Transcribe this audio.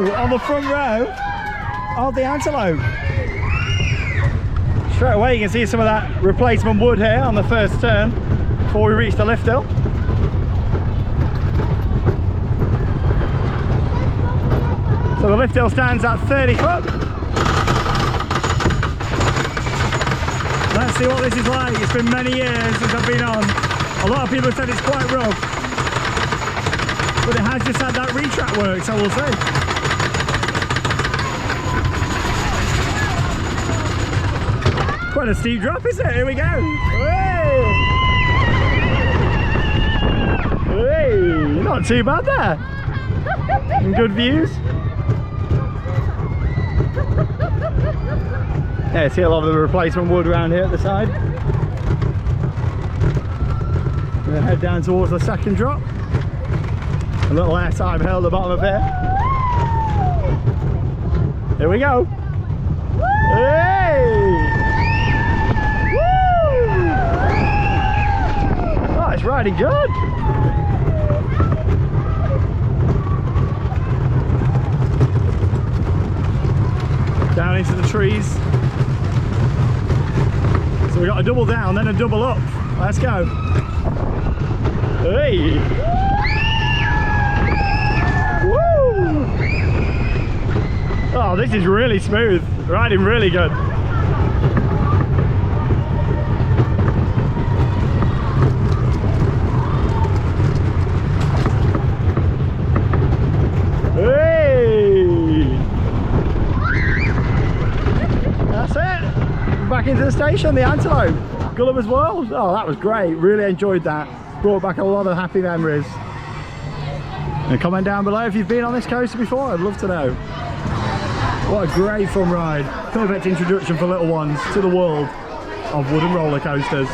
go, on the front row of the Antelope. Straight away you can see some of that replacement wood here on the first turn before we reach the lift hill. So the lift hill stands at 30 foot. Let's see what this is like. It's been many years since I've been on. A lot of people have said it's quite rough, but it has just had that retract work, so we'll see. Quite a steep drop, isn't it? Here we go. Hey! Hey! Not too bad there. And good views. Yeah, see a lot of the replacement wood around here at the side. We're going to head down towards the second drop. A little airtime hill at the bottom of here. Here we go. Hey! Woo! Oh, it's riding good. Down into the trees. So we got a double down, then a double up. Let's go. Hey! Woo! Oh, this is really smooth. Riding really good. Hey! That's it. Back into the station, the Antelope. Gulliver's World. Oh, that was great. Really enjoyed that. Brought back a lot of happy memories. And comment down below if you've been on this coaster before. I'd love to know. What a great fun ride. Perfect introduction for little ones to the world of wooden roller coasters.